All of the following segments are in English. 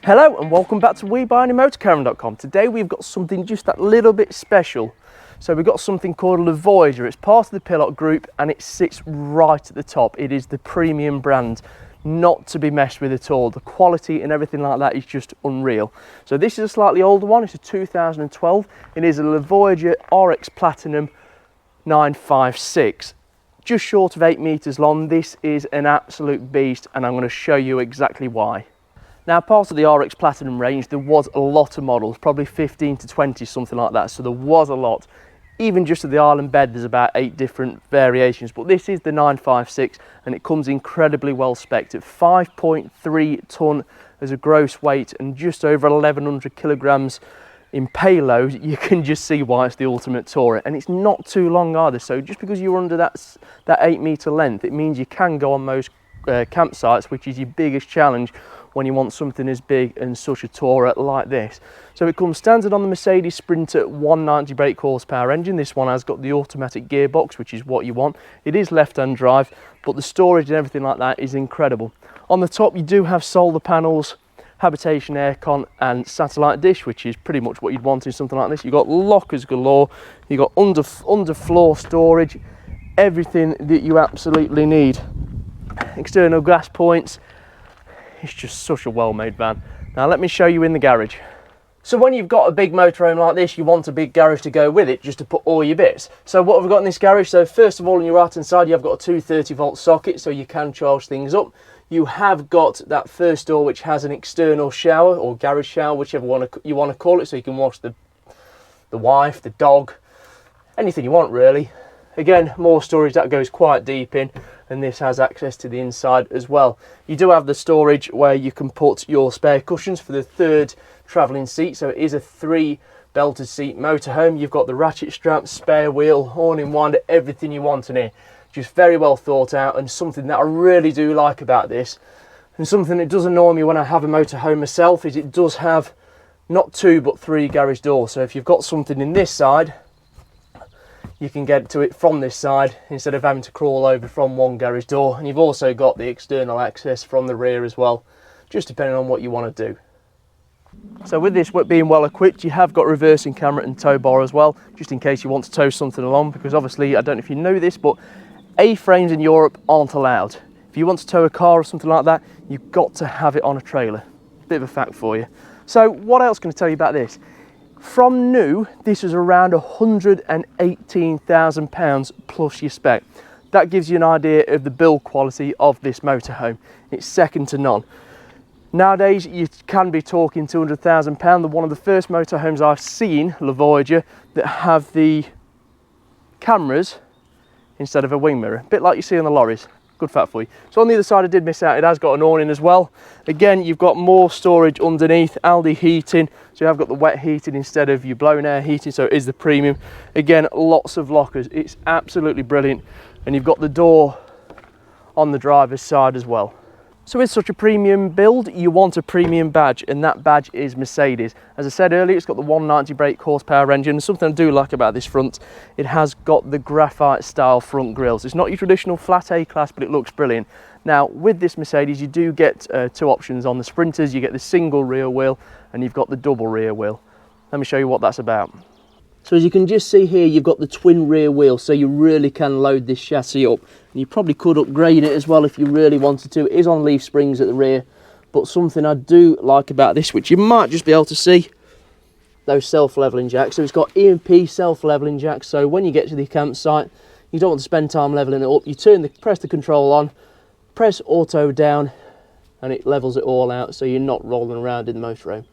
Hello and welcome back to WeBuyAnyMotorcaravan.com. Today we've got something just that little bit special. So we've got something called a Voyageur. It's part of the Pilot group and it sits right at the top. It is the premium brand, not to be messed with at all. The quality and everything like that is just unreal. So this is a slightly older one. It's a 2012. It is a Voyageur RX Platinum 956. Just short of 8 meters long. This is an absolute beast and I'm going to show you exactly why. Now, part of the RX Platinum range, there was a lot of models, probably 15 to 20, something like that. So there was a lot. Even just at the island bed, there's about 8 different variations. But this is the 956 and it comes incredibly well spec'd at 5.3 tonne as a gross weight and just over 1100 kilograms in payload. You can just see why it's the ultimate tourer. And it's not too long either. So just because you're under that 8 meter length, it means you can go on most campsites, which is your biggest challenge when you want something as big and such a tourer like this. So it comes standard on the Mercedes Sprinter 190 brake horsepower engine. This one has got the automatic gearbox, which is what you want. It is left-hand drive, but the storage and everything like that is incredible. On the top, you do have solar panels, habitation aircon and satellite dish, which is pretty much what you'd want in something like this. You've got lockers galore, you've got underfloor storage, everything that you absolutely need. External gas points. It's just such a well-made van. Now let me show you in the garage. So when you've got a big motorhome like this, you want a big garage to go with it, just to put all your bits. So what have we got in this garage? So first of all, on your right hand side, you've got a 230-volt socket, so you can charge things up. You have got that first door, which has an external shower, or garage shower, whichever one you want to call it, so you can wash the wife, the dog, anything you want really. Again, more storage that goes quite deep in, and this has access to the inside as well. You do have the storage where you can put your spare cushions for the third travelling seat. So it is a 3 belted seat motorhome. You've got the ratchet straps, spare wheel, awning winder, everything you want in here. Just very well thought out, and something that I really do like about this, and something that does annoy me when I have a motorhome myself, is it does have not 2 but 3 garage doors. So if you've got something in this side, you can get to it from this side instead of having to crawl over from one garage door. And you've also got the external access from the rear as well, just depending on what you want to do. So with this being well equipped, you have got reversing camera and tow bar as well, just in case you want to tow something along, because obviously, I don't know if you know this, but A-frames in Europe aren't allowed. If you want to tow a car or something like that, you've got to have it on a trailer. Bit of a fact for you. So what else can I tell you about this? From new, this is around £118,000 plus your spec. That gives you an idea of the build quality of this motorhome. It's second to none. Nowadays, you can be talking £200,000. One of the first motorhomes I've seen, the Voyageur, that have the cameras instead of a wing mirror. A bit like you see on the lorries. Good fact for you. So on the other side, I did miss out, it has got an awning as well. Again, you've got more storage underneath, Aldi heating, so you have got the wet heating instead of your blown air heating, so it is the premium. Again, lots of lockers. It's absolutely brilliant. And you've got the door on the driver's side as well. So with such a premium build, you want a premium badge, and that badge is Mercedes. As I said earlier, it's got the 190 brake horsepower engine. Something I do like about this front, it has got the graphite style front grills. It's not your traditional flat A-class, but it looks brilliant. Now, with this Mercedes, you do get 2 options on the Sprinters. You get the single rear wheel, and you've got the double rear wheel. Let me show you what that's about. So as you can just see here, you've got the twin rear wheels, so you really can load this chassis up. And you probably could upgrade it as well if you really wanted to. It is on leaf springs at the rear, but something I do like about this, which you might just be able to see, those self-leveling jacks. So it's got E&P self-leveling jacks, so when you get to the campsite, you don't want to spend time leveling it up. You press the control on, press auto down, and it levels it all out, so you're not rolling around in the motorhome.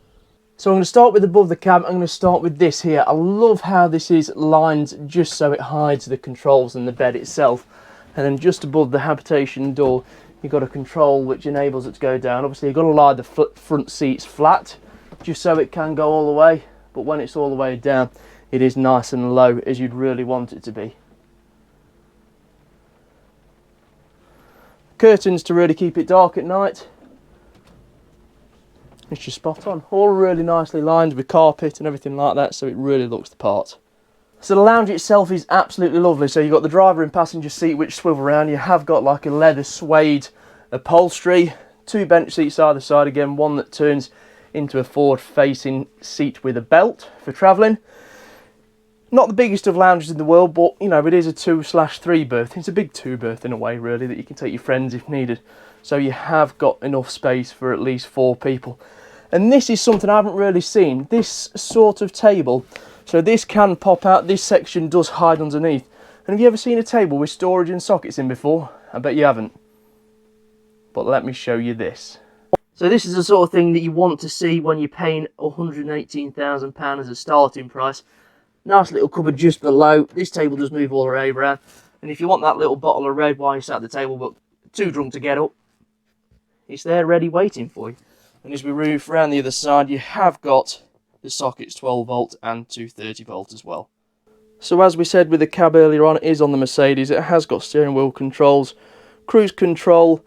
So I'm going to start with above the cab. I'm going to start with this here. I love how this is lined just so it hides the controls and the bed itself. And then just above the habitation door, you've got a control which enables it to go down. Obviously, you've got to lie the front seats flat, just so it can go all the way. But when it's all the way down, it is nice and low, as you'd really want it to be. Curtains to really keep it dark at night. It's just spot on. All really nicely lined with carpet and everything like that, so it really looks the part. So the lounge itself is absolutely lovely. So you've got the driver and passenger seat which swivel around. You have got like a leather suede upholstery, 2 bench seats either side, again one that turns into a forward facing seat with a belt for travelling. Not the biggest of lounges in the world, but you know, it is a 2/3 berth. It's a big 2 berth in a way, really, that you can take your friends if needed. So you have got enough space for at least 4 people. And this is something I haven't really seen, this sort of table. So this can pop out, this section does hide underneath. And have you ever seen a table with storage and sockets in before? I bet you haven't. But let me show you this. So this is the sort of thing that you want to see when you're paying £118,000 as a starting price. Nice little cupboard just below. This table does move all the way around. And if you want that little bottle of red while you're sat at the table but too drunk to get up, it's there ready waiting for you. And as we move around the other side, you have got the sockets 12 volt and 230 volt as well. So as we said with the cab earlier on, it is on the Mercedes. It has got steering wheel controls, cruise control,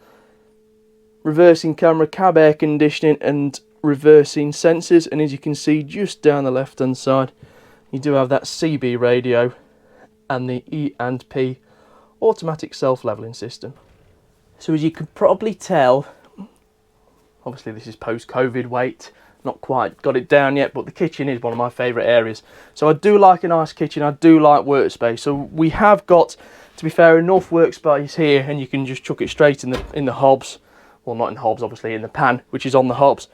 reversing camera, cab air conditioning and reversing sensors. And as you can see just down the left hand side, you do have that CB radio and the E&P automatic self-leveling system. So as you can probably tell, obviously this is post-COVID weight, not quite got it down yet, but the kitchen is one of my favourite areas. So I do like a nice kitchen, I do like workspace. So we have got, to be fair, enough workspace here, and you can just chuck it straight in the hobs. Well, not in the hobs, obviously, in the pan, which is on the hobs.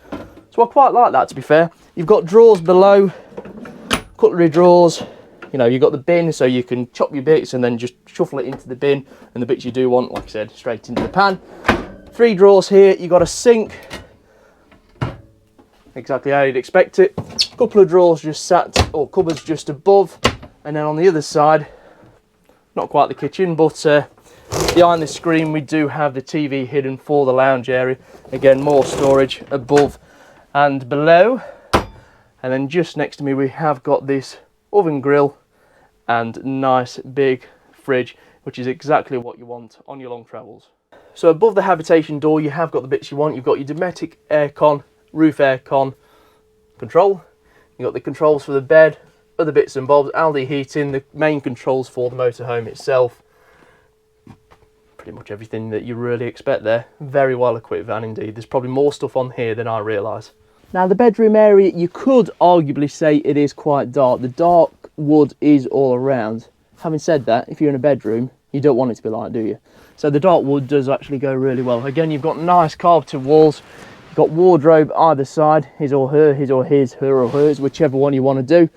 So I quite like that, to be fair. You've got drawers below, cutlery drawers, you know, you've got the bin so you can chop your bits and then just shuffle it into the bin, and the bits you do want, like I said, straight into the pan. 3 drawers here, you've got a sink, exactly how you'd expect it. A couple of drawers just sat, or cupboards just above, and then on the other side, not quite the kitchen, but behind the screen we do have the TV hidden for the lounge area. Again, more storage above and below. And then just next to me we have got this oven grill and nice big fridge, which is exactly what you want on your long travels. So above the habitation door you have got the bits you want. You've got your domestic aircon, roof aircon control. You've got the controls for the bed, other bits and bobs, Aldi heating, the main controls for the motorhome itself. Pretty much everything that you really expect there. Very well equipped van indeed. There's probably more stuff on here than I realise. Now the bedroom area, you could arguably say it is quite dark. The dark wood is all around. Having said that, if you're in a bedroom, you don't want it to be light, do you? So the dark wood does actually go really well. Again, you've got nice carpeted walls. You've got wardrobe either side, his or her, his or his, her or hers, whichever one you want to do.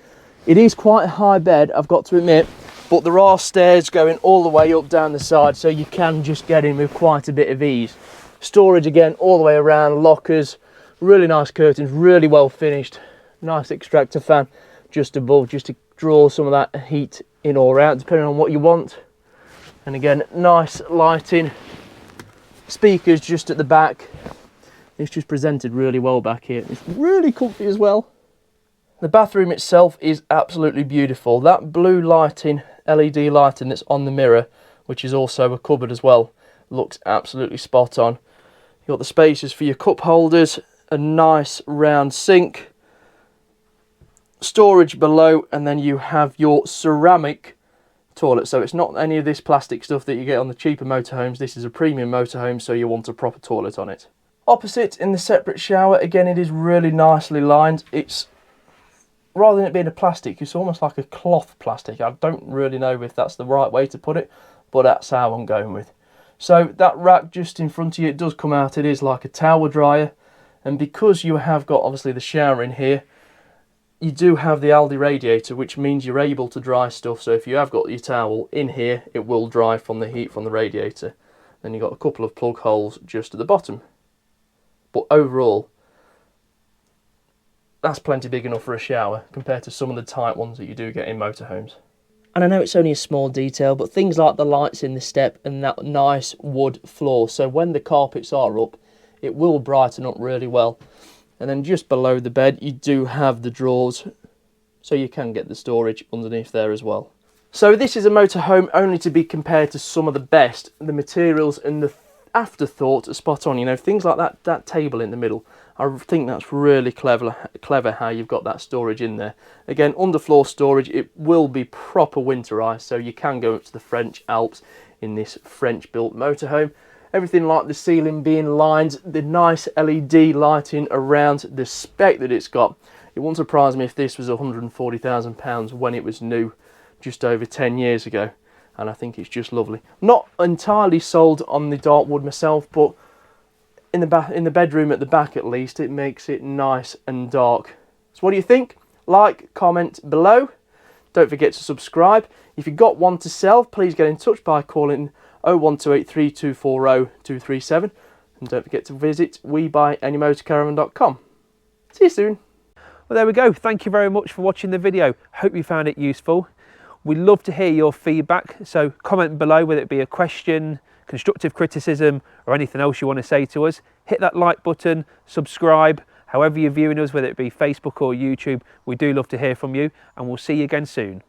It is quite a high bed, I've got to admit, but there are stairs going all the way up down the side, so you can just get in with quite a bit of ease. Storage again all the way around, lockers, really nice curtains, really well finished. Nice extractor fan just above, just to draw some of that heat in or out, depending on what you want. And again, nice lighting, speakers just at the back. It's just presented really well back here. It's really comfy as well. The bathroom itself is absolutely beautiful. That blue lighting, LED lighting that's on the mirror, which is also a cupboard as well, looks absolutely spot on. You've got the spaces for your cup holders, a nice round sink, storage below, and then you have your ceramic toilet. So it's not any of this plastic stuff that you get on the cheaper motorhomes. This is a premium motorhome, so you want a proper toilet on it. Opposite, in the separate shower, again, it is really nicely lined. It's, rather than it being a plastic, it's almost like a cloth plastic. I don't really know if that's the right way to put it, but that's how I'm going with. So that rack just in front of you, it does come out, it is like a towel dryer. And because you have got obviously the shower in here, you do have the Aldi radiator, which means you're able to dry stuff. So if you have got your towel in here, it will dry from the heat from the radiator. Then you've got a couple of plug holes just at the bottom. But overall, that's plenty big enough for a shower compared to some of the tight ones that you do get in motorhomes. And I know it's only a small detail, but things like the lights in the step and that nice wood floor. So when the carpets are up, it will brighten up really well. And then just below the bed, you do have the drawers, so you can get the storage underneath there as well. So this is a motorhome only to be compared to some of the best. The materials and the afterthought are spot on. You know, things like that table in the middle. I think that's really clever how you've got that storage in there. Again, underfloor storage, it will be proper winterized, so you can go up to the French Alps in this French built motorhome. everything like the ceiling being lined, the nice LED lighting around, the spec that it's got. It wouldn't surprise me if this was £140,000 when it was new just over 10 years ago, and I think it's just lovely. Not entirely sold on the dark wood myself, but in the bedroom at the back at least, it makes it nice and dark. So what do you think? Like, comment below. Don't forget to subscribe. If you've got one to sell, please get in touch by calling 0128 3240 237. And don't forget to visit WeBuyAnyMotorcaravan.com. See you soon. Well, there we go. Thank you very much for watching the video. Hope you found it useful. We'd love to hear your feedback, so comment below, whether it be a question, constructive criticism, or anything else you want to say to us. Hit that like button, subscribe, however you're viewing us, whether it be Facebook or YouTube. We do love to hear from you, and we'll see you again soon.